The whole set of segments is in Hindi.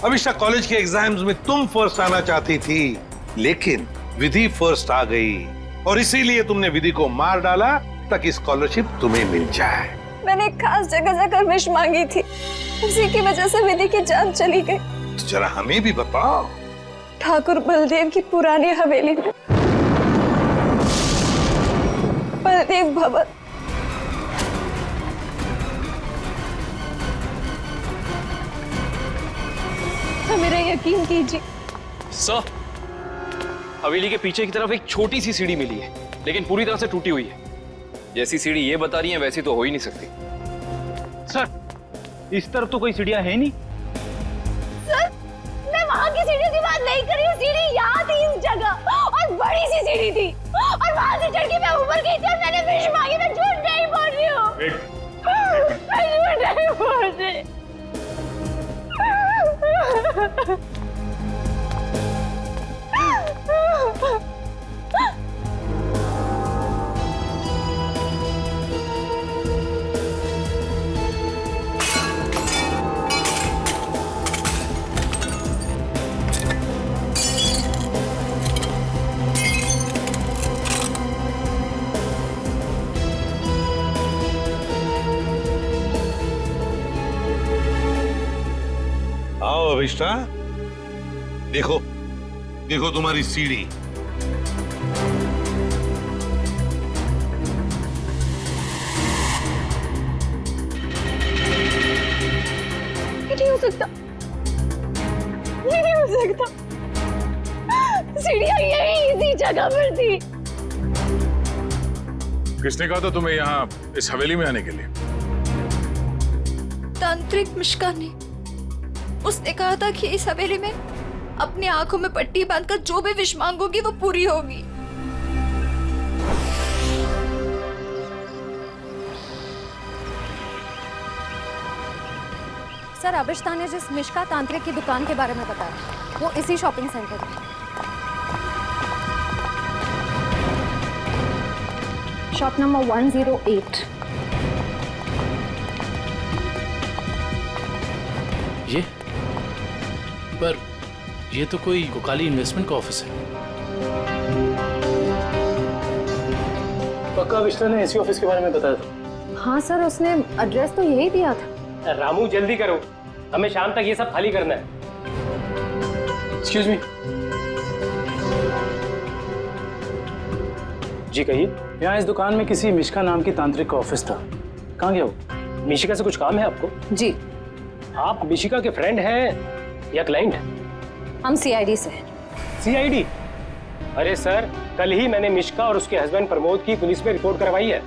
अभिष्टा, कॉलेज के एग्जाम्स में तुम फर्स्ट आना चाहती थी, लेकिन विधि फर्स्ट आ गई और इसीलिए तुमने विधि को मार डाला ताकि स्कॉलरशिप तुम्हें मिल जाए। मैंने एक खास जगह जाकर विश मांगी थी, उसी की वजह से विधि की जान चली गई। तो जरा हमें भी बताओ। ठाकुर बलदेव की पुरानी हवेली में, बलदेव भवन। तो मेरा यकीन कीजिए सर, हवेली के पीछे की तरफ एक छोटी सी सीढ़ी मिली है, लेकिन पूरी तरह से टूटी हुई है। जैसी सीढ़ी ये बता रही है वैसी तो हो ही नहीं सकती। सर, इस तरफ तो कोई सीढ़ियां है नहीं। सर, मैं वहाँ की सीढ़ी की बात नहीं कर रही हूँ। सीढ़ी यहाँ थी इस जगह, और बड़ी सी सीढ़ी थी, और वहाँ से चढ़ के मैं ऊपर गई थी और मैंने विश मांगी। मैं झूठ नहीं बोल रही हूँ। मैं झूठ नहीं बोल रही। आओ अभिष्टा, देखो देखो तुम्हारी सीढ़ी। ये नहीं हो सकता, ये नहीं हो सकता। सीढ़ियाँ यही इसी जगह पर थी। किसने कहा था तुम्हें यहाँ इस हवेली में आने के लिए? तांत्रिक मिश्का ने। उसने कहा था कि इस हवेली में अपनी आंखों में पट्टी बांधकर जो भी विश मांगोगी वो पूरी होगी। सर, अभिष्टा ने जिस मिश्का तांत्रिक की दुकान के बारे में बताया, वो इसी शॉपिंग सेंटर में। Shop number 108। ये पर ये तो कोई कोकाली इन्वेस्टमेंट का ऑफिस है। पक्का अभिष्टा ने इसी ऑफिस के बारे में बताया था। हाँ सर, उसने एड्रेस तो यही दिया था। रामू जल्दी करो, हमें शाम तक ये सब खाली करना है। Excuse me. जी कहिए। यहाँ इस दुकान में किसी मिशिका नाम की तांत्रिक का ऑफिस था, कहाँ गया वो? मिशिका से कुछ काम है आपको? जी। आप मिशिका के फ्रेंड हैं या क्लाइंट? हम सीआईडी से हैं। सीआईडी? अरे सर, कल ही मैंने मिशिका और उसके हस्बैंड प्रमोद की पुलिस में रिपोर्ट करवाई है।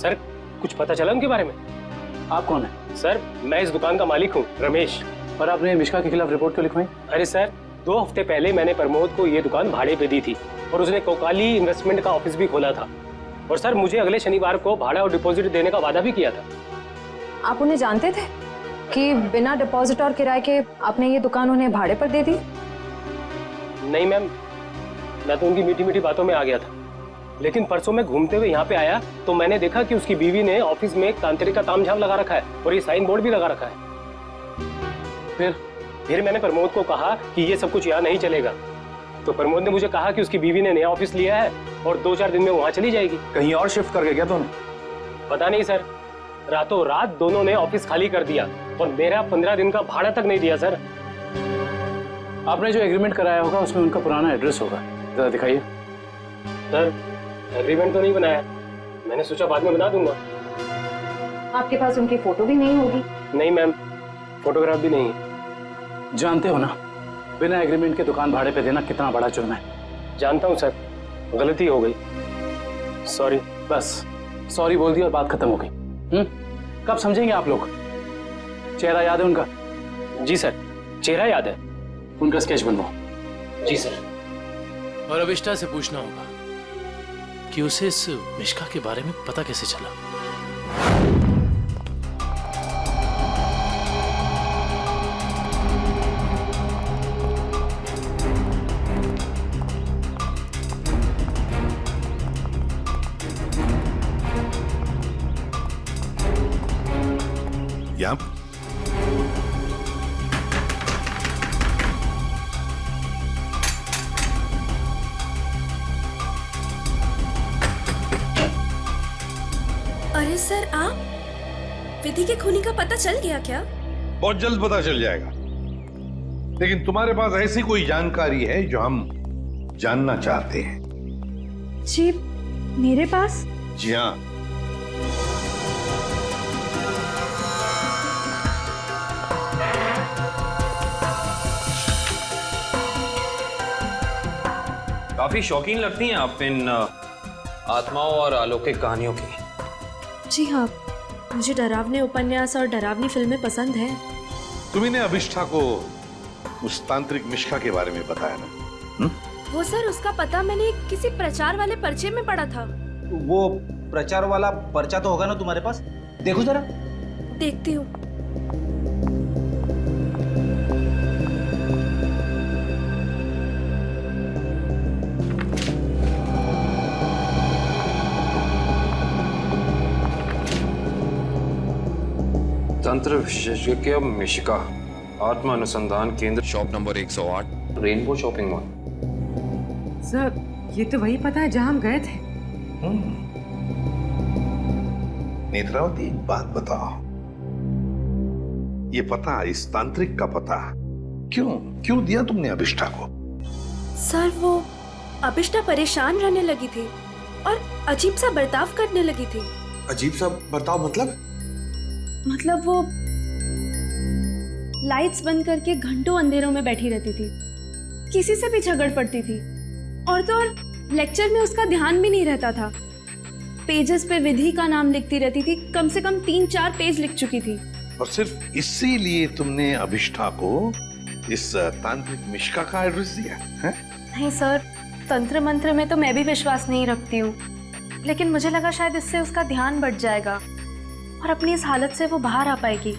सर, कुछ पता चला उनके बारे में? आप कौन है? सर, मैं इस दुकान का मालिक हूँ, रमेश। और आपने मिशिका के खिलाफ रिपोर्ट क्यों लिखवाई? अरे सर, 2 हफ्ते पहले मैंने प्रमोद को ये दुकान भाड़े पे दी थी और उसने कोकाली इन्वेस्टमेंट का ऑफिस भी खोला था। और सर, मुझे अगले शनिवार को भाड़ा और डिपॉजिट देने का वादा भी किया था। आप उन्हें जानते थे कि बिना डिपॉजिट और किराए के आपने ये दुकान उन्हें भाड़े पर दे दी? नहीं मैम, मैं तो उनकी मीठी मीठी बातों में आ गया था, लेकिन परसों मैं घूमते हुए यहाँ पे आया तो मैंने देखा कि उसकी बीवी ने ऑफिस में एक तांत्रिक का तामझाम लगा रखा है और ये साइन बोर्ड भी लगा रखा है। फिर मैंने प्रमोद को कहा कि ये सब कुछ यहाँ नहीं चलेगा, तो प्रमोद ने मुझे कहा कि उसकी बीवी ने नया ऑफिस लिया है और 2-4 दिन में वहाँ चली जाएगी। कहीं और शिफ्ट करके क्या दोनों? पता नहीं सर, रातों रात दोनों ने ऑफिस खाली कर दिया और मेरा 15 दिन का भाड़ा तक नहीं दिया। सर, आपने जो एग्रीमेंट कराया होगा उसमें उनका पुराना एड्रेस होगा, जरा दिखाइए। सर, एग्रीमेंट तो नहीं बनाया, मैंने सोचा बाद में बना दूंगा। आपके पास उनकी फोटो भी नहीं होगी? नहीं मैम, फोटोग्राफ भी नहीं है। जानते हो ना, बिना एग्रीमेंट के दुकान भाड़े पे देना कितना बड़ा जुर्म है। जानता हूँ सर, गलती हो गई, सॉरी। बस सॉरी बोल दी और बात खत्म हो गई। कब समझेंगे आप लोग? चेहरा याद है उनका? जी सर, चेहरा याद है। उनका स्केच बनवाओ। जी सर। और अभिष्टा से पूछना होगा कि उसे इस मिशिका के बारे में पता कैसे चला। सर आप विधि के खूनी का पता चल गया क्या? बहुत जल्द पता चल जाएगा, लेकिन तुम्हारे पास ऐसी कोई जानकारी है जो हम जानना चाहते हैं? जी मेरे पास? जी हाँ। काफी शौकीन लगती हैं आप इन आत्माओं और अलौकिक कहानियों की। जी हाँ, मुझे डरावने उपन्यास और डरावनी फिल्में पसंद हैं। तुम्ही ने अभिष्ठा को उस तांत्रिक मिश्का के बारे में बताया ना? वो सर, उसका पता मैंने किसी प्रचार वाले पर्चे में पढ़ा था। वो प्रचार वाला पर्चा तो होगा ना तुम्हारे पास? देखो जरा। देखती हूँ। तंत्र विशेषज्ञ मिशिका, आत्मा अनुसंधान केंद्र, shop number 108, rainbow shopping mall. Sir ये तो वही पता है जहां हम गए थे। नेत्रावती, एक बात बताओ, ये पता, इस तांत्रिक का पता क्यों दिया तुमने अभिष्ठा को? सर वो अभिष्ठा परेशान रहने लगी थी और अजीब सा बर्ताव करने लगी थी। अजीब सा बर्ताव मतलब वो लाइट्स बंद करके घंटों अंधेरों में बैठी रहती थी, किसी से भी झगड़ पड़ती थी, और तो और लेक्चर में उसका ध्यान भी नहीं रहता था। पेजेस पे विधि का नाम लिखती रहती थी, कम से कम 3-4 पेज लिख चुकी थी। और सिर्फ इसीलिए तुमने अभिष्ठा को इस तांत्रिक मिश्का का एड्रेस दिया है? नहीं सर, तंत्र मंत्र में तो मैं भी विश्वास नहीं रखती हूँ, लेकिन मुझे लगा शायद इससे उसका ध्यान बढ़ जाएगा और अपनी इस हालत से वो बाहर आ पाएगी।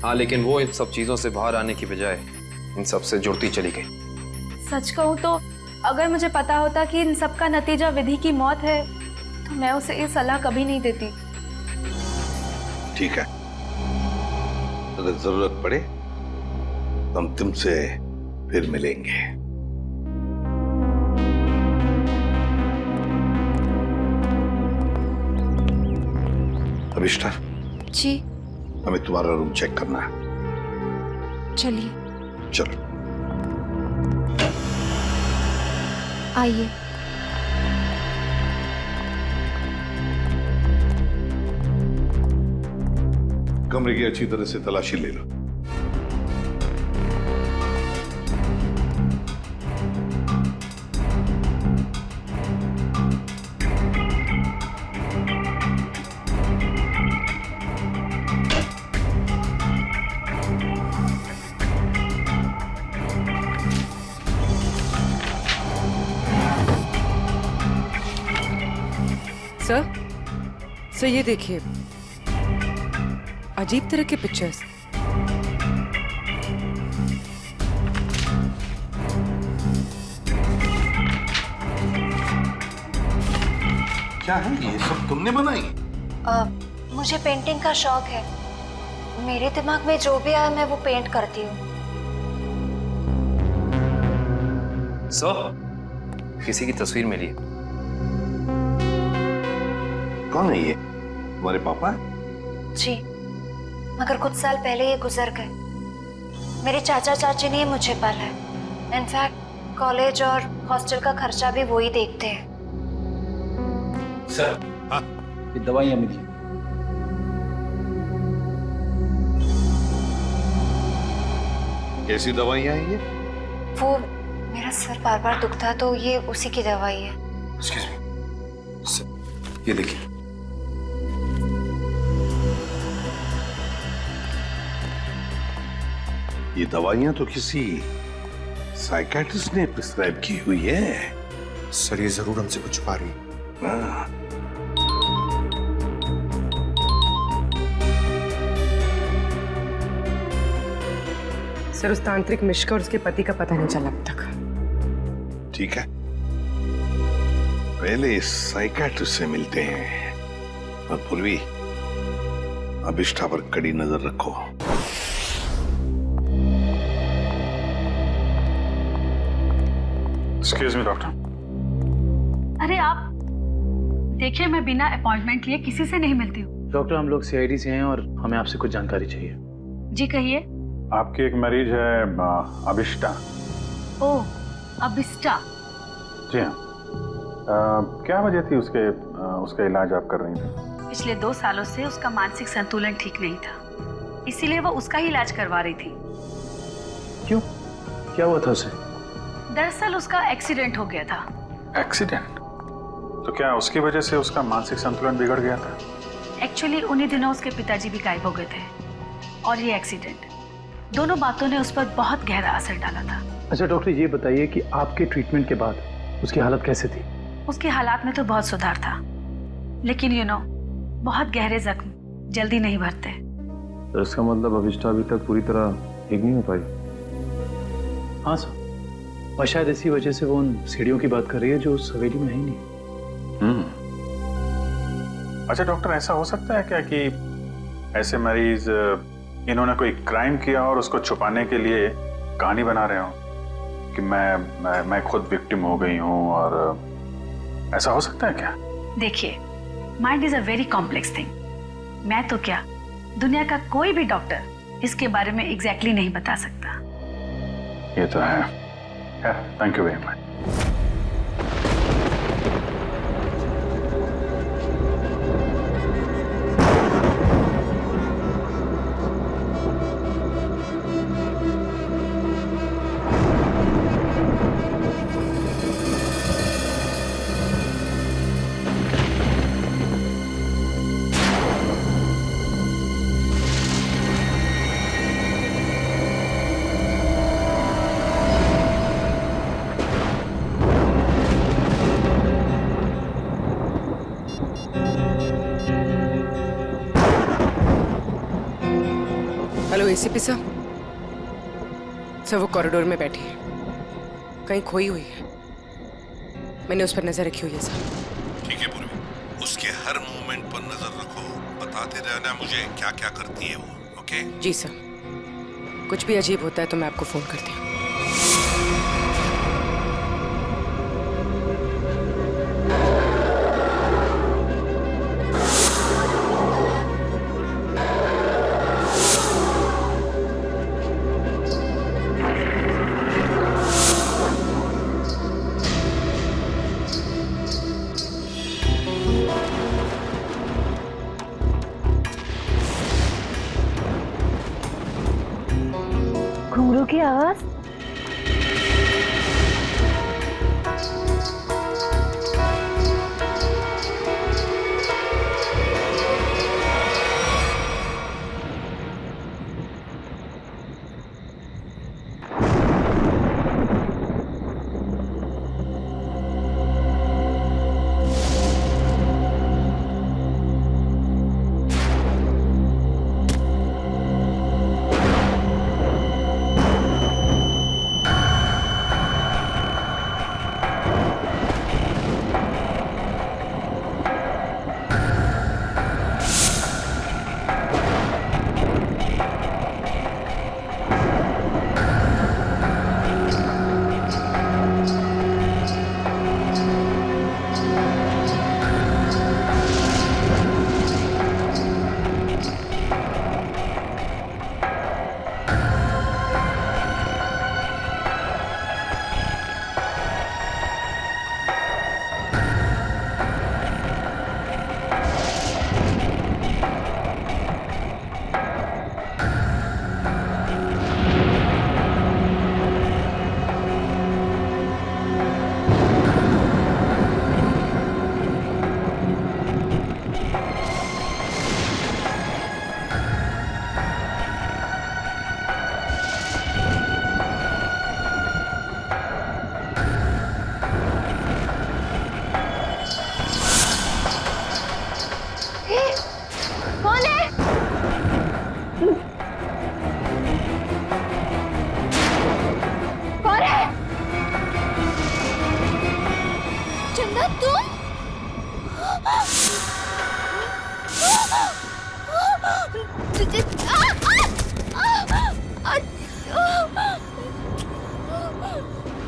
हाँ, लेकिन वो इन सब चीजों से बाहर आने की बजाय इन सब से जुड़ती चली गई। सच कहूँ तो अगर मुझे पता होता कि इन सब का नतीजा विधि की मौत है, तो मैं उसे ये सलाह कभी नहीं देती। ठीक है, अगर जरूरत पड़े तो हम तुमसे फिर मिलेंगे। अभिष्ठा जी हमें तुम्हारा रूम चेक करना है। चलिए। चलो आइए। कमरे की अच्छी तरह से तलाशी ले लो। सर ये देखिए, अजीब तरह के पिक्चर्स। क्या है ये सब तुमने बनाई? मुझे पेंटिंग का शौक है, मेरे दिमाग में जो भी आया मैं वो पेंट करती हूँ। सर, किसी की तस्वीर मिली है। कौन है ये? तुम्हारे पापा? जी, मगर कुछ साल पहले ये गुजर गए। मेरे चाचा चाची ने मुझे पाला है। इनफैक्ट कॉलेज और हॉस्टल का खर्चा भी वो ही देखते हैं। सर, हाँ? ये दवाइयां मिली। कैसी दवाइयां हैं ये? वो मेरा सर बार बार दुखता है तो ये उसी की दवाई है। एक्सक्यूज मी सर, ये देखिए। ये दवाइयां तो किसी साइकियाट्रिस्ट ने प्रिस्क्राइब की हुई है। सर ये जरूर हमसे कुछ छुपा रही है। हाँ। सर उस तांत्रिक मिश्का और उसके पति का पता नहीं चला अब तक। ठीक है, पहले इस साइकियाट्रिस्ट से मिलते हैं और पूर्वी अभिष्ठा पर कड़ी नजर रखो। Excuse me doctor. अरे आप देखिए, मैं बिना अपॉइंटमेंट लिए किसी से नहीं मिलती हूँ। डॉक्टर, हम लोग सीआईडी से हैं और हमें आपसे कुछ जानकारी चाहिए। जी कहिए। आपकी एक मरीज है अभिष्टा। ओह, अभिष्टा। जी हाँ। क्या वजह थी उसका इलाज आप कर रही थी? पिछले 2 सालों से उसका मानसिक संतुलन ठीक नहीं था, इसीलिए वो उसका ही इलाज करवा रही थी। क्यों? क्या हुआ था उसे? दरअसल उसका एक्सीडेंट हो गया था। एक्सीडेंट? तो क्या उसकी वजह से उसका मानसिक संतुलन बिगड़ गया था? एक्चुअली उन्हीं दिनों उसके पिताजी भी गायब हो गए थे और ये एक्सीडेंट, दोनों बातों ने उस पर बहुत गहरा असर डाला था। अच्छा डॉक्टर, ये बताइए कि आपके ट्रीटमेंट के बाद उसकी हालत कैसे थी? उसके हालात में तो बहुत सुधार था, लेकिन बहुत गहरे जख्म जल्दी नहीं भरते। तो इसका मतलब अभिष्टा अभी तक पूरी तरह ठीक नहीं हो पाई? हाँ सर, और शायद इसी वजह से वो उन सीढ़ियों की बात कर रही है जो उस हवेली में है ही नहीं। अच्छा डॉक्टर, ऐसा हो सकता है क्या कि ऐसे मरीज इन्होंने कोई क्राइम किया और उसको छुपाने के लिए कहानी बना रहे हो कि मैं खुद विक्टिम हो गई हूँ, और ऐसा हो सकता है क्या? देखिए, mind is a very complex thing. मैं तो क्या, दुनिया का कोई भी डॉक्टर इसके बारे में एग्जैक्टली नहीं बता सकता। ये तो है। Thank you very much. Hello ACP sir. Sir वो कॉरिडोर में बैठी है, कहीं खोई हुई है। मैंने उस पर नजर रखी हुई है सर। ठीक है पूर्वी, उसके हर मूवमेंट पर नजर रखो, बताते रहना मुझे क्या क्या करती है वो। ओके? जी सर, कुछ भी अजीब होता है तो मैं आपको फोन करती हूँ। घुंघरू की आवाज। कौन है? कौन है? चंदा तुम?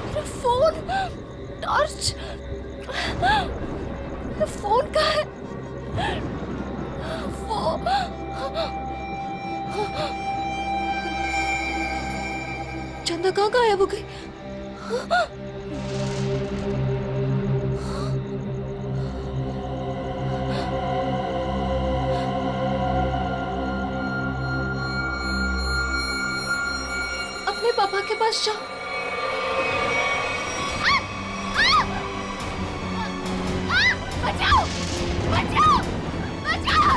मेरा फोन, टॉर्च, मेरा फोन कहाँ है? फोन चंदा कहाँ गायब हो गई? अपने पापा के पास जाओ। बचाओ बचाओ बचाओ!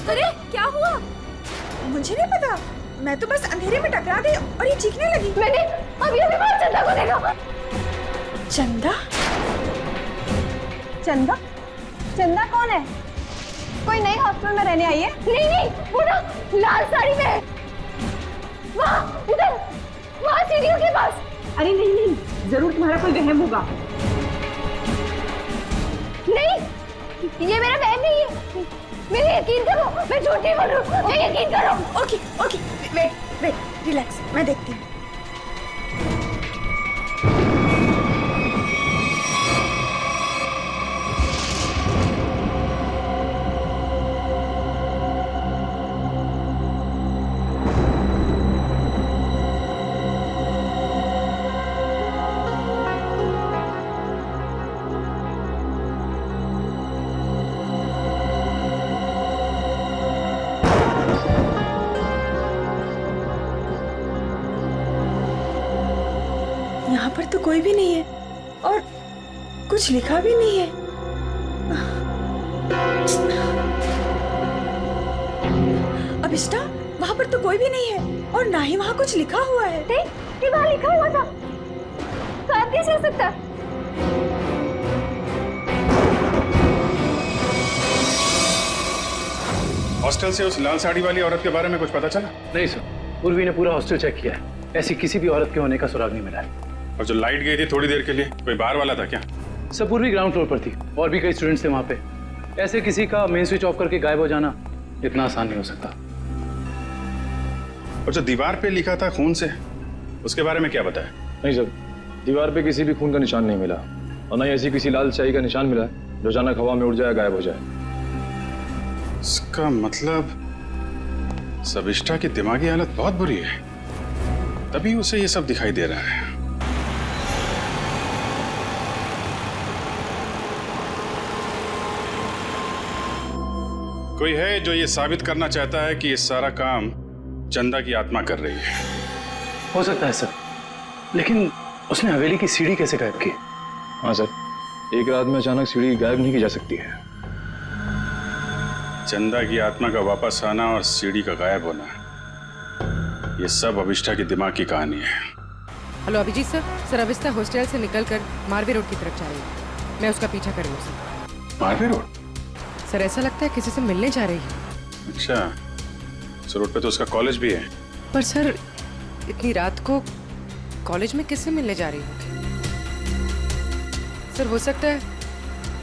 अरे क्या हुआ? मुझे नहीं पता, मैं तो बस अंधेरे में टकरा गई और ये चीखने लगी। मैंने अभी अभी बाहर चंदा को देखा। चंदा? चंदा? चंदा कौन है? कोई नई हॉस्टल में रहने आई है? नहीं नहीं, वो ना लाल साड़ी में है। वहाँ उधर, वहाँ सीढ़ियों के पास। अरे नहीं नहीं, जरूर तुम्हारा कोई वहम होगा। नहीं, ये मेरा बहन नहीं है। मेरे यकीन करो, मैं झूठ नहीं बोल रही हूँ। मैं यकीन करो। Okay okay, wait wait, relax, मैं देखती हूँ। यहाँ पर तो कोई भी नहीं है और कुछ लिखा भी नहीं है। अभिष्टा, वहाँ पर तो कोई भी नहीं है और ना ही वहाँ कुछ लिखा हुआ है। ये वहाँ लिखा हुआ था, तो आप कैसे हो सकता है? हॉस्टल से उस लाल साड़ी वाली औरत के बारे में कुछ पता चला? नहीं सर, उर्वी ने पूरा हॉस्टल चेक किया है, ऐसी किसी भी औरत के होने का सुराग नहीं मिला है। और जो लाइट गई थी थोड़ी देर के लिए, कोई बाहर वाला था क्या? सब पूर्वी ग्राउंड फ्लोर पर थी और भी कई स्टूडेंट्स थे वहाँ पे। ऐसे किसी का मेन स्विच ऑफ करके गायब हो जाना इतना आसान नहीं हो सकता। और जो दीवार पे लिखा था खून से, उसके बारे में क्या बताया? नहीं सर, दीवार पे किसी भी खून का निशान नहीं मिला और न ही ऐसी किसी लाल स्याही का निशान मिला जो अचानक हवा में उड़ जाए, गायब हो जाए। इसका मतलब सविष्टा की दिमागी हालत बहुत बुरी है, तभी उसे ये सब दिखाई दे रहा है। कोई है जो ये साबित करना चाहता है कि ये सारा काम चंदा की आत्मा कर रही है। हो सकता है सर, लेकिन उसने हवेली की सीढ़ी कैसे गायब की? हाँ सर, एक रात में अचानक सीढ़ी गायब नहीं की जा सकती है। चंदा की आत्मा का वापस आना और सीढ़ी का गायब होना, ये सब अभिष्टा की दिमाग की कहानी है। हेलो अभिजीत सर, अभिष्टा हॉस्टल से निकलकर मारवे रोड की तरफ जा रही है। मैं उसका पीछा कर रही हूँ सर। मारवे रोड? सर ऐसा लगता है किसी से मिलने जा रही है। अच्छा, इस रोड पे तो उसका कॉलेज भी है। पर सर इतनी रात को कॉलेज में किससे मिलने जा रही होगी? सर हो सकता है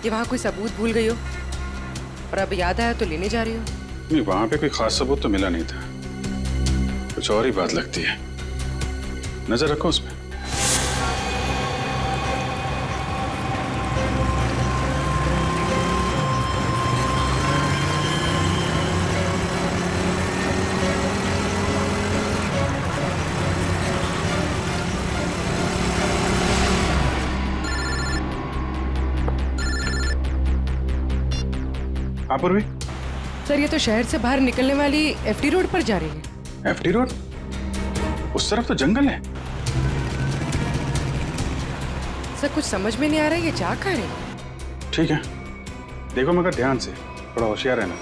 ये वहाँ कोई सबूत भूल गई हो और अब याद आया तो लेने जा रही हो। नहीं, वहाँ पे कोई खास सबूत तो मिला नहीं था, कुछ और ही बात लगती है। नजर रखो उस पर। पूर्वी सर ये तो शहर से बाहर निकलने वाली एफडी रोड पर जा रही है। FD road? उस तरफ तो जंगल है। सर कुछ समझ में नहीं आ रहा है ये जा कहाँ रही है। ठीक है, देखो मगर ध्यान से, थोड़ा होशियार रहना।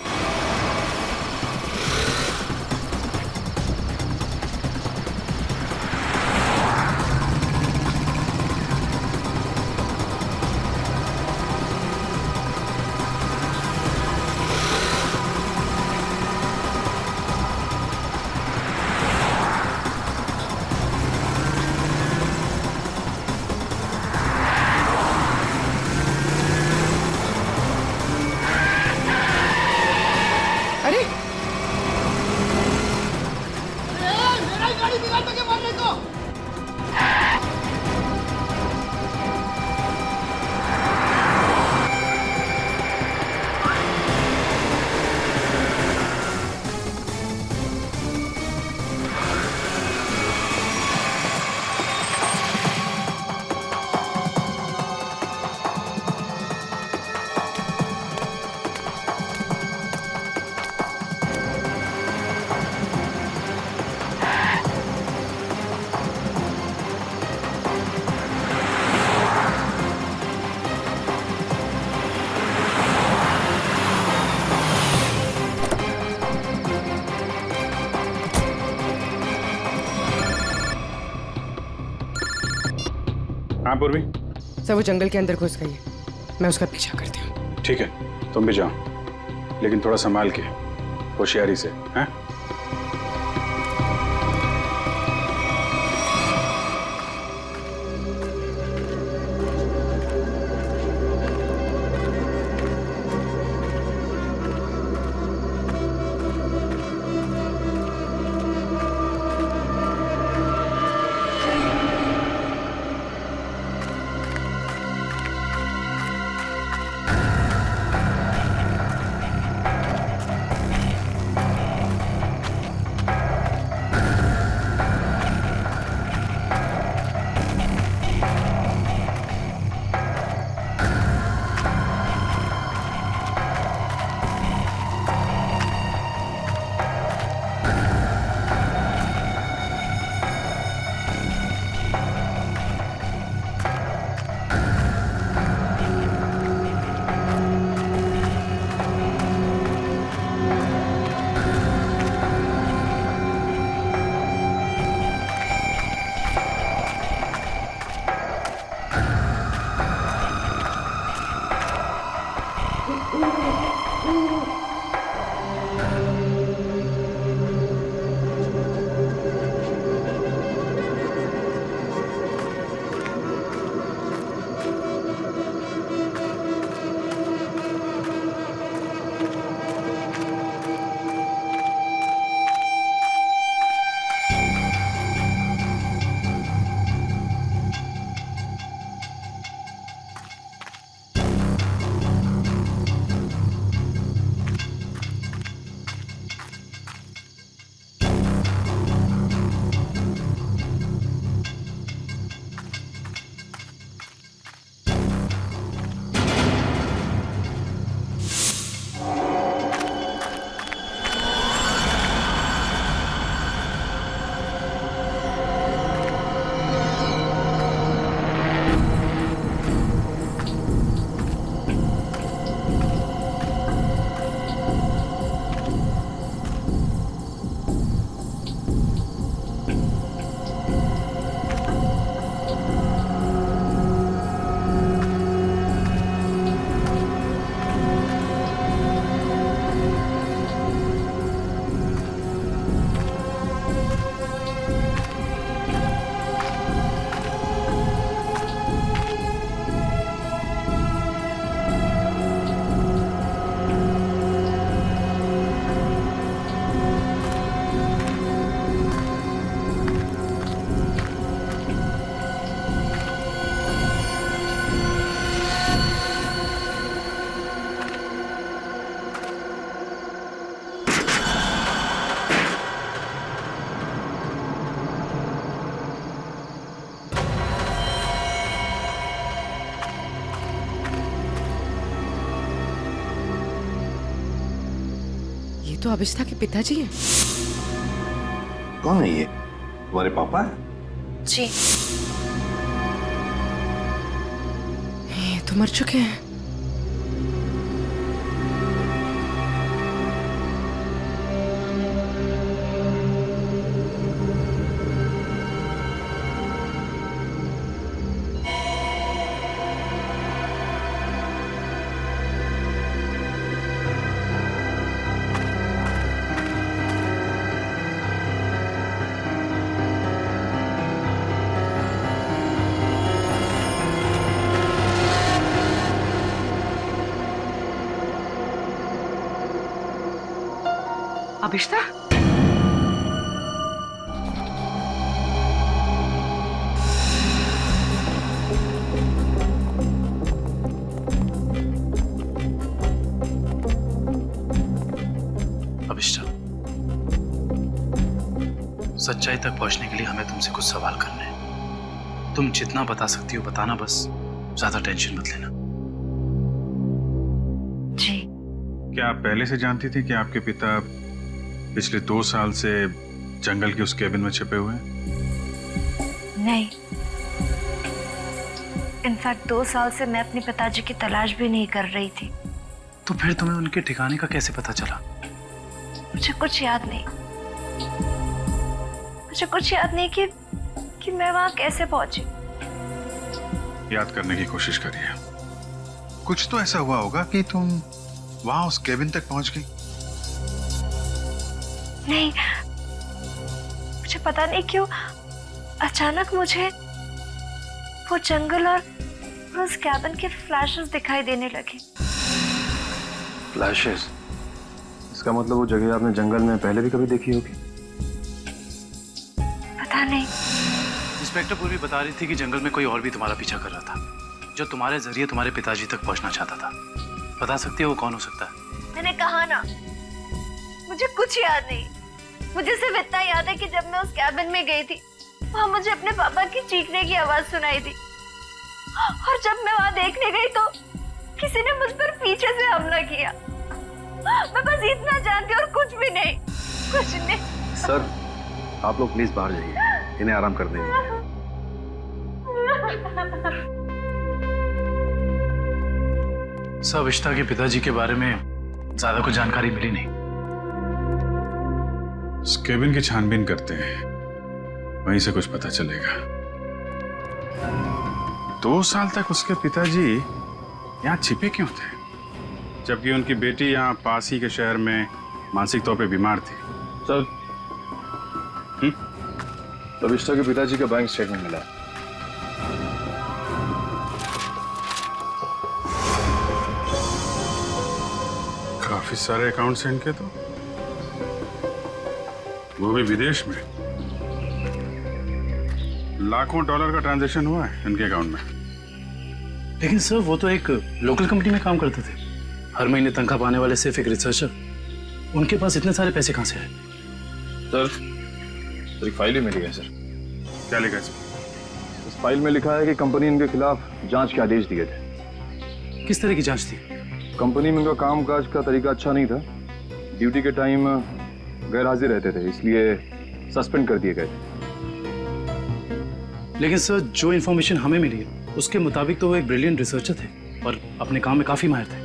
हाँ पूर्वी। सर वो जंगल के अंदर घुस गई है, मैं उसका पीछा करती हूँ। ठीक है, तुम भी जाओ, लेकिन थोड़ा संभाल के, होशियारी से, हैं? तो अभिष्ठा के पिताजी हैं। कौन है ये? तुम्हारे पापा है? जी। ये तो मर चुके हैं। अभिष्ठा, अभिष्ठा, सच्चाई तक पहुंचने के लिए हमें तुमसे कुछ सवाल करने हैं। तुम जितना बता सकती हो बताना, बस ज्यादा टेंशन मत लेना। जी। क्या आप पहले से जानती थी कि आपके पिता पिछले 2 साल से जंगल के उस केबिन में छिपे हुए हैं? नहीं, इनफैक्ट 2 साल से मैं अपने पिताजी की तलाश भी नहीं कर रही थी। तो फिर तुम्हें उनके ठिकाने का कैसे पता चला? मुझे कुछ याद नहीं, मुझे कुछ याद नहीं कि मैं वहां कैसे पहुंची। याद करने की कोशिश करिए। कुछ तो ऐसा हुआ होगा कि तुम वहां उस केबिन तक पहुंच गई। नहीं, मुझे पता नहीं क्यों अचानक मुझे वो जंगल और उस कैबिन के फ्लैशेस दिखाई देने लगे। फ्लैशेस? इसका मतलब वो जगह आपने जंगल में पहले भी कभी देखी होगी। पता नहीं। इंस्पेक्टर पूर्वी बता रही थी कि जंगल में कोई और भी तुम्हारा पीछा कर रहा था, जो तुम्हारे जरिए तुम्हारे पिताजी तक पहुंचना चाहता था। बता सकती हो वो कौन हो सकता है? मैंने कहा ना, मुझे कुछ याद नहीं। मुझे सिर्फ इतना याद है कि जब मैं उस कैबिन में गई थी, वहां मुझे अपने पापा की चीखने की आवाज सुनाई दी, और जब मैं वहां देखने गई तो किसी ने मुझ पर पीछे से हमला किया। मैं बस इतना जानती हूँ और कुछ भी नहीं, कुछ नहीं। सर, आप लोग प्लीज बाहर जाइए, इन्हें आराम कर देंगे। सर, अभिष्टा के पिताजी के बारे में ज्यादा कुछ जानकारी मिली नहीं। उस केबिन की छानबीन करते हैं, वहीं से कुछ पता चलेगा। 2 साल तक उसके पिताजी यहाँ छिपे क्यों थे, जबकि उनकी बेटी यहाँ पास ही के शहर में मानसिक तौर पे बीमार थी? सर, अभिष्टा के पिताजी का बैंक स्टेटमेंट मिला। काफी सारे अकाउंट्स हैं इनके तो, वो भी विदेश में। लाखों डॉलर का ट्रांजैक्शन हुआ है इनके अकाउंट में। लेकिन सर, वो तो एक लोकल कंपनी में काम करते थे, हर महीने तनख्वाह पाने वाले सिर्फ एक रिसर्चर। उनके पास इतने सारे पैसे कहां से आए? सर, एक फाइल ही मिली है सर। क्या लिखा है इसमें? इस फाइल में लिखा है कि कंपनी इनके खिलाफ जांच के आदेश दिए थे। किस तरह की जांच थी? कंपनी में इनका कामकाज का तरीका अच्छा नहीं था, ड्यूटी के टाइम गैर हाजिर रहते थे, इसलिए सस्पेंड कर दिए गए थे। लेकिन सर, जो इन्फॉर्मेशन हमें मिली है उसके मुताबिक तो वो एक ब्रिलियंट रिसर्चर थे और अपने काम में काफी माहिर थे।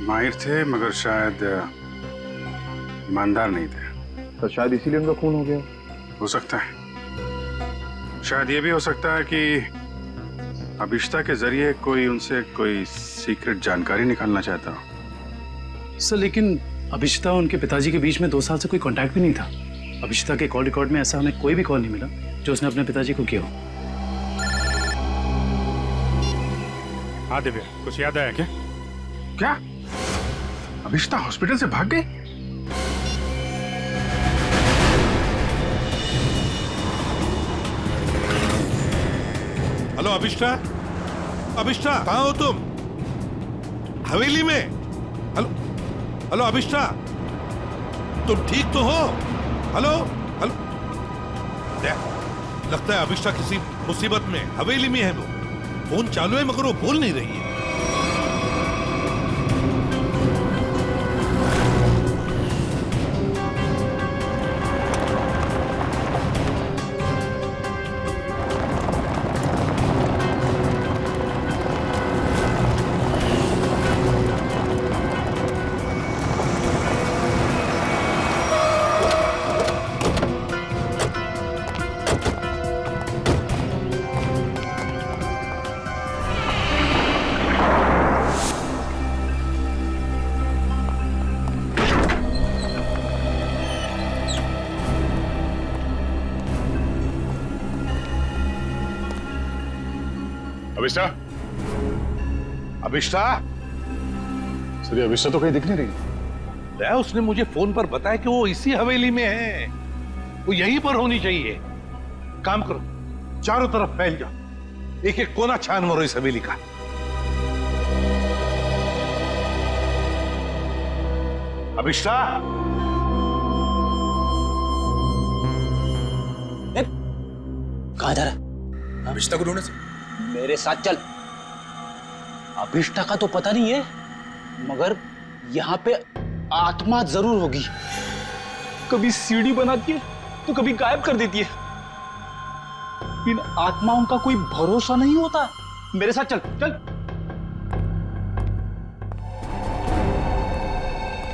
माहिर थे, मगर शायद ईमानदार नहीं थे। तो शायद इसीलिए उनका खून हो गया। हो सकता है। शायद ये भी हो सकता है कि अभिष्टा के जरिए कोई उनसे कोई सीक्रेट जानकारी निकालना चाहता हो। सर, लेकिन अभिष्टा और उनके पिताजी के बीच में 2 साल से कोई कांटेक्ट भी नहीं था। अभिष्टा के कॉल रिकॉर्ड में ऐसा हमें कोई भी कॉल नहीं मिला जो उसने अपने पिताजी को किया हो। हाँ दिव्या, कुछ याद आया क्या? क्या अभिष्टा हॉस्पिटल से भाग गई? हेलो अभिष्टा, अभिष्टा कहाँ हो तुम? हवेली में? हेलो हेलो अभिष्टा, तुम ठीक तो हो? हेलो हेलो, लगता है अभिष्टा किसी मुसीबत में हवेली में है। वो फोन चालू है मगर वो बोल नहीं रही है। अभिष्टा, अभिष्टा, सर ये अभिष्टा तो कहीं दिख नहीं रही। उसने मुझे फोन पर बताया कि वो इसी हवेली में है, वो यहीं पर होनी चाहिए। काम करो, चारों तरफ फैल जाओ, एक एक कोना छान मारो इस हवेली का। अभिष्टा, कहाँ जा रहा? अभिष्टा को ढूंढने से। मेरे साथ चल। अभिष्टा का तो पता नहीं है, मगर यहाँ पे आत्मा जरूर होगी। कभी सीढ़ी बनाती है तो कभी गायब कर देती है। इन आत्माओं का कोई भरोसा नहीं होता। मेरे साथ चल चल।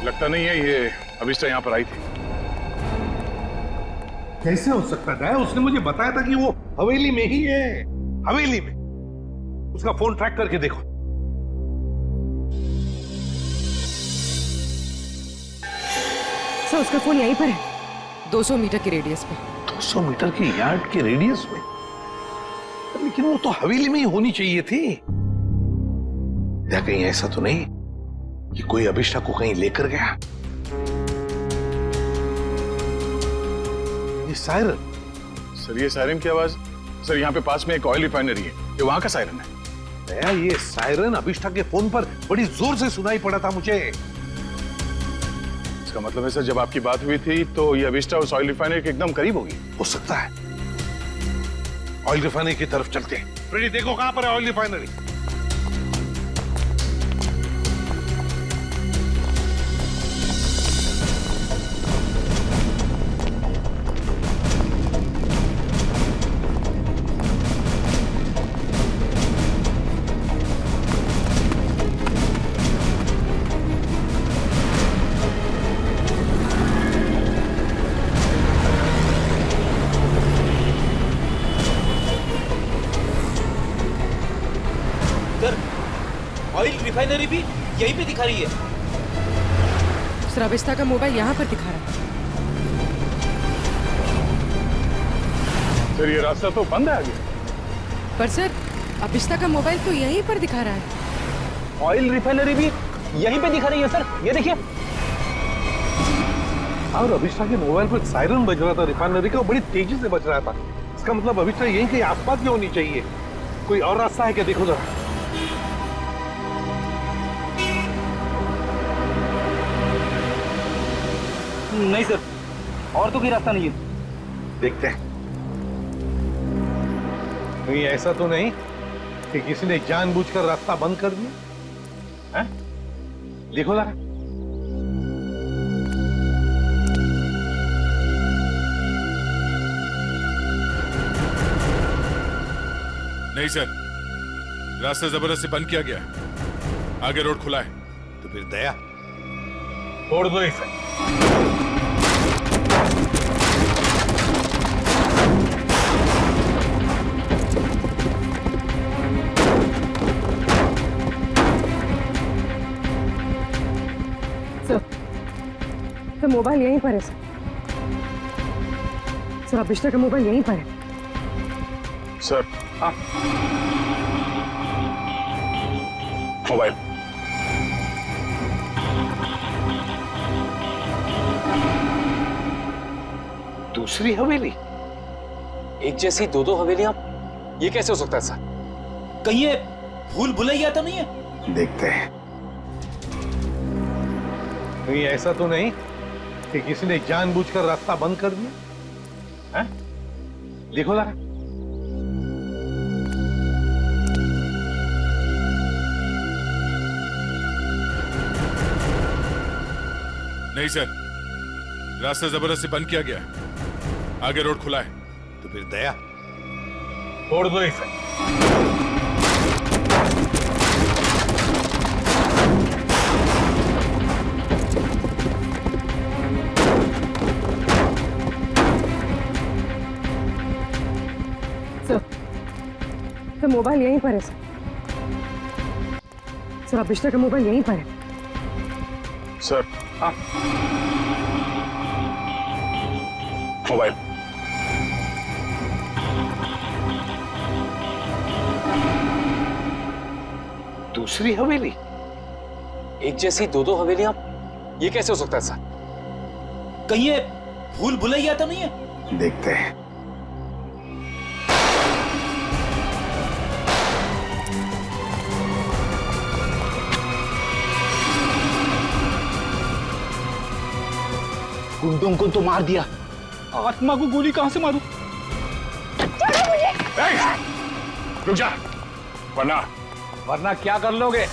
लगता नहीं है ये अभिष्टा यहाँ पर आई थी। कैसे हो सकता है? उसने मुझे बताया था कि वो हवेली में ही है, हवेली में। उसका फोन ट्रैक करके देखो। सर उसका फोन यहीं पर है, 200 मीटर की रेडियस पे। 200 मीटर की यार्ड के रेडियस में? लेकिन वो तो हवेली में ही होनी चाहिए थी। या कहीं ऐसा तो नहीं कि कोई अभिष्टा को कहीं लेकर गया? ये सायरन। सर ये सायरन की आवाज, सर यहाँ पे पास में एक ऑयल रिफाइनरी है, ये वहां का सायरन है। दया, ये सायरन अभिष्टा के फोन पर बड़ी जोर से सुनाई पड़ा था मुझे। इसका मतलब है सर जब आपकी बात हुई थी तो ये अभिष्टा उस ऑयल रिफाइनरी के एकदम करीब होगी। हो सकता है। ऑयल रिफाइनरी की तरफ चलते हैं। फ्रेडी देखो कहां पर है ऑयल रिफाइनरी। ऑयल रिफाइनरी भी यहीं पे दिखा रही है। सर अभिष्टा का मोबाइल यहाँ पर दिखा रहा है। सर ये रास्ता तो बंद है आगे। पर सर अभिष्टा का मोबाइल तो यहीं पर दिखा रहा है। ऑयल रिफाइनरी भी यहीं पे दिखा रही है सर, ये देखिए। और अभिष्टा के मोबाइल पर सायरन बज रहा था रिफाइनरी का, बड़ी तेजी से बज रहा था। इसका मतलब अभिष्टा यहीं कहीं आसपास की होनी चाहिए। कोई और रास्ता है क्या? देखो जरा। नहीं सर, और तो कोई रास्ता नहीं है। देखते हैं। कहीं ऐसा तो नहीं कि किसी ने जानबूझकर रास्ता बंद कर दिया है? देखो जरा। नहीं सर, रास्ता जबरदस्ती बंद किया गया, आगे रोड खुला है। तो फिर दया छोड़ दो इसे। सर मोबाइल यहीं पर है सर। सर अभिष्टा का मोबाइल यहीं पर है। सर हाँ मोबाइल। दूसरी हवेली? एक जैसी दो दो हवेलियां, ये कैसे हो सकता है सर? कहीं ये भूल भुलैया तो नहीं है? देखते हैं। कहीं ऐसा तो नहीं कि किसी ने जानबूझकर रास्ता बंद कर दिया है? देखो जरा। नहीं सर, रास्ता जबरदस्ती बंद किया गया, आगे रोड खुला है। तो फिर दया छोड़ दो इसे। सर मोबाइल यहीं पर है सर। सर अभिष्टा का मोबाइल यहीं पर है। सर हाँ मोबाइल। दूसरी हवेली? एक जैसी दो दो हवेलियां, ये कैसे हो सकता है सर? कहीं ये भूल भुलैया तो नहीं है? देखते हैं। गुंडों को तो मार दिया, आत्मा को गोली कहां से मारूं? रुक जा, वरना क्या कर लोगे?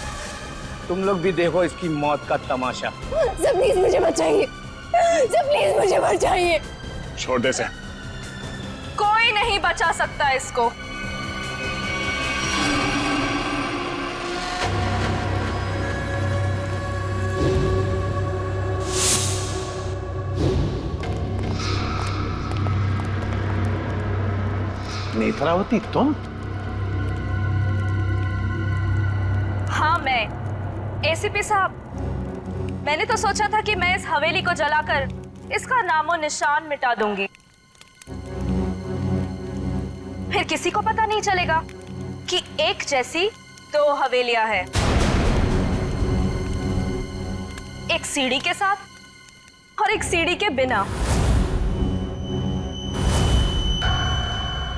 तुम लोग भी देखो इसकी मौत का तमाशा। सर प्लीज मुझे बचाइए, सर प्लीज मुझे बचाइए। छोड़ दे से। कोई नहीं बचा सकता इसको। नेत्रावती तुम? एसीपी साहब, मैंने तो सोचा था कि मैं इस हवेली को जलाकर इसका नामो निशान मिटा दूंगी। फिर किसी को पता नहीं चलेगा कि एक जैसी दो हवेलियां हैं, एक सीढ़ी के साथ और एक सीढ़ी के बिना।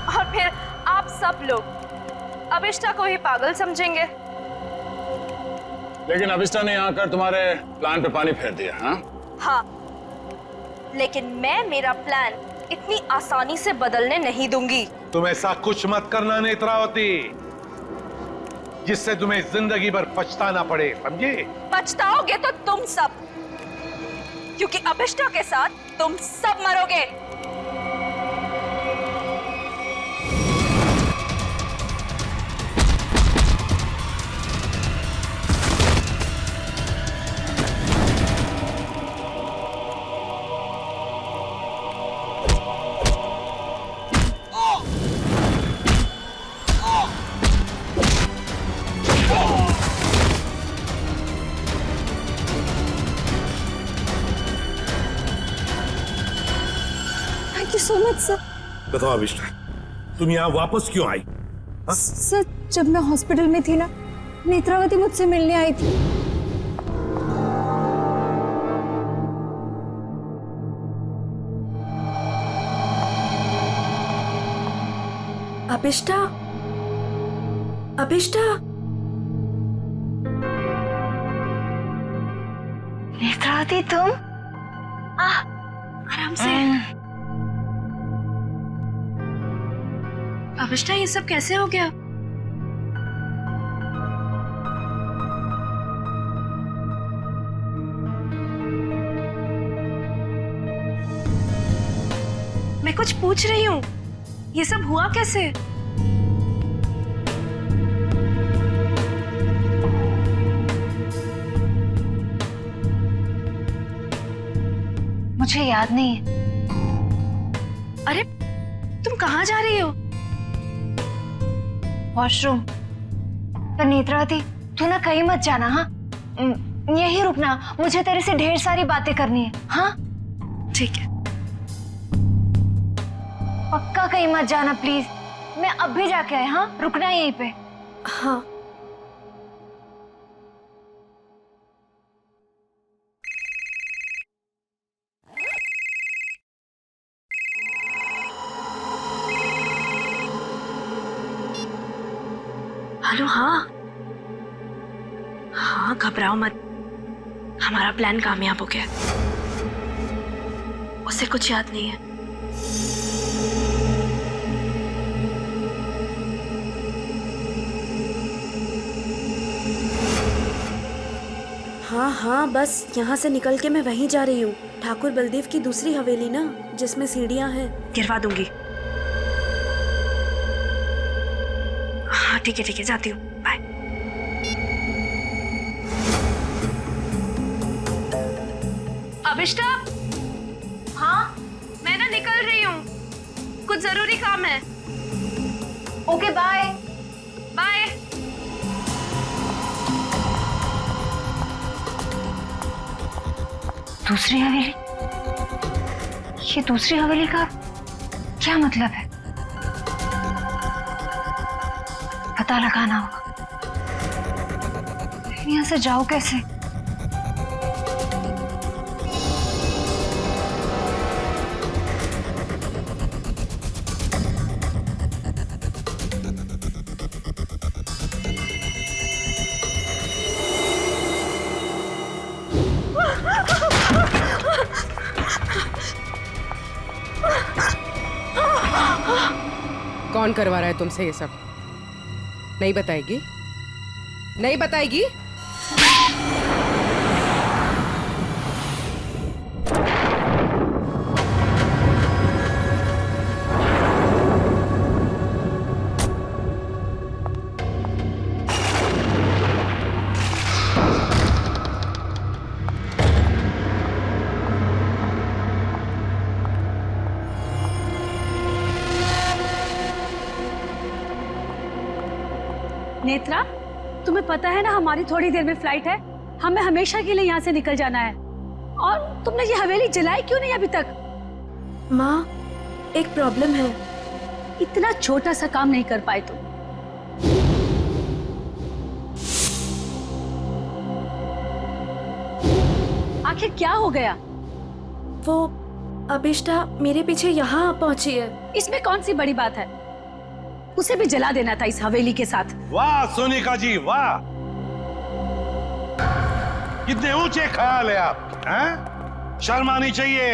और फिर आप सब लोग अभिष्टा को ही पागल समझेंगे। लेकिन अभिष्टा ने यहाँ आकर तुम्हारे प्लान पे पानी फेर दिया। हाँ, लेकिन मैं मेरा प्लान इतनी आसानी से बदलने नहीं दूंगी। तुम ऐसा कुछ मत करना नेत्रावती, जिससे तुम्हें जिंदगी भर पछताना पड़े, समझे? पछताओगे तो तुम सब, क्योंकि अभिष्टा के साथ तुम सब मरोगे। So much sir. बताओ अभिष्टा, तुम यहाँ वापस क्यों आई? सर, जब मैं हॉस्पिटल में थी ना, नेत्रावती मुझसे मिलने आई थी। अभिष्टा, अभिष्टा, नेत्रावती तुम? आराम से। अभिष्टा, ये सब कैसे हो गया? मैं कुछ पूछ रही हूँ, ये सब हुआ कैसे? मुझे याद नहीं है। अरे, तुम कहाँ जा रही हो? वॉशरूम। पर नेत्रावती, तू ना कहीं मत जाना। हाँ, यहीं रुकना, मुझे तेरे से ढेर सारी बातें करनी है। हाँ ठीक है। पक्का कहीं मत जाना प्लीज। मैं अब भी जाके आया। हाँ, रुकना यहीं पे। हाँ। हेलो। हाँ हाँ, घबराओ मत, हमारा प्लान कामयाब हो गया। उसे कुछ याद नहीं है। हाँ हाँ, बस यहाँ से निकल के मैं वहीं जा रही हूँ। ठाकुर बलदेव की दूसरी हवेली ना, जिसमें सीढ़ियाँ हैं, गिरवा दूंगी। हाँ ठीक है, जाती हूँ। बाय। अभिष्टा। हाँ, मैं ना निकल रही हूँ, कुछ जरूरी काम है। Okay, bye. बाय। दूसरी हवेली? ये दूसरी हवेली का क्या मतलब है? पता लगाना होगा। यहाँ से जाओ कैसे? कौन करवा रहा है तुमसे ये सब? नहीं बताएगी? नहीं बताएगी? नेत्रा, तुम्हें पता है ना हमारी थोड़ी देर में फ्लाइट है। हमें हमेशा के लिए यहाँ से निकल जाना है। और तुमने ये हवेली जलाई क्यों नहीं अभी तक? माँ, एक प्रॉब्लम है। इतना छोटा सा काम नहीं कर पाए तुम। आखिर क्या हो गया? वो अभिष्टा मेरे पीछे यहाँ पहुंची है। इसमें कौन सी बड़ी बात है? उसे भी जला देना था इस हवेली के साथ। वाह सोनिका जी वाह, कितने ऊंचे ख्याल है आप, हैं? शर्म आनी चाहिए।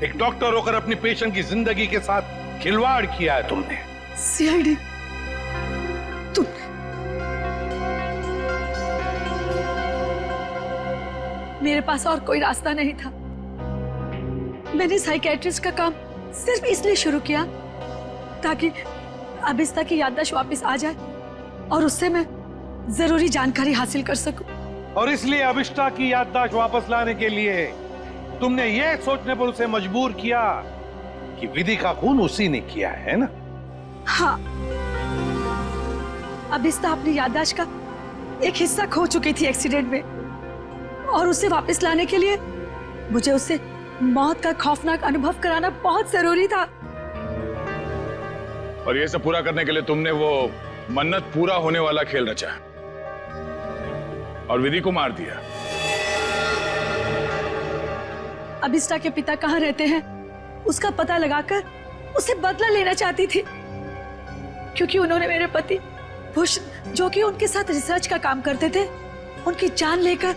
एक डॉक्टर होकर अपनी पेशेंट की जिंदगी के साथ खिलवाड़ किया है तुमने। सीआईडी, तुम मेरे पास और कोई रास्ता नहीं था। मैंने साइकेट्रिस्ट का काम सिर्फ इसलिए शुरू किया ताकि अभिष्टा की याददाश्त वापस आ जाए और उससे मैं जरूरी जानकारी हासिल कर सकूं। और इसलिए अभिष्टा की याददाश्त वापस लाने के लिए तुमने ये सोचने पर उसे मजबूर किया कि विधि का खून उसी ने किया है ना? हाँ, अभिष्टा अपनी याददाश्त का एक हिस्सा खो चुकी थी एक्सीडेंट में, और उसे वापस लाने के लिए मुझे उससे मौत का खौफनाक अनुभव कराना बहुत जरूरी था। और ये सब पूरा करने के लिए तुमने वो मन्नत पूरा होने वाला खेल रचा और विधि को मार दिया। अभिष्टा के पिता कहाँ रहते हैं उसका पता लगाकर उसे बदला लेना चाहती थी, क्योंकि उन्होंने मेरे पति बुश, जो कि उनके साथ रिसर्च का काम करते थे, उनकी जान लेकर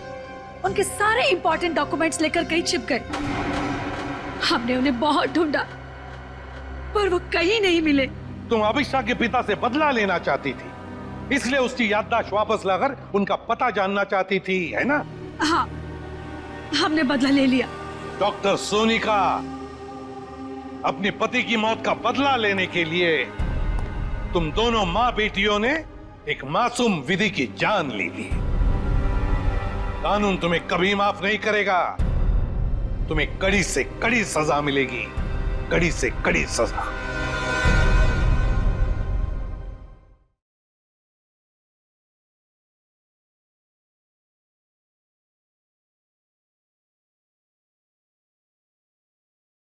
उनके सारे इंपॉर्टेंट डॉक्यूमेंट्स लेकर कहीं छिप गए। हमने उन्हें बहुत ढूंढा पर वो कहीं नहीं मिले। तुम अभिष्टा के पिता से बदला लेना चाहती थी, इसलिए उसकी याददाश्त वापस लाकर उनका पता जानना चाहती थी, है ना? हाँ, हमने बदला ले लिया। डॉक्टर सोनिका, अपने पति की मौत का बदला लेने के लिए तुम दोनों मां बेटियों ने एक मासूम विधि की जान ले ली। कानून तुम्हें कभी माफ नहीं करेगा। तुम्हें कड़ी से कड़ी सजा मिलेगी, कड़ी से कड़ी सजा।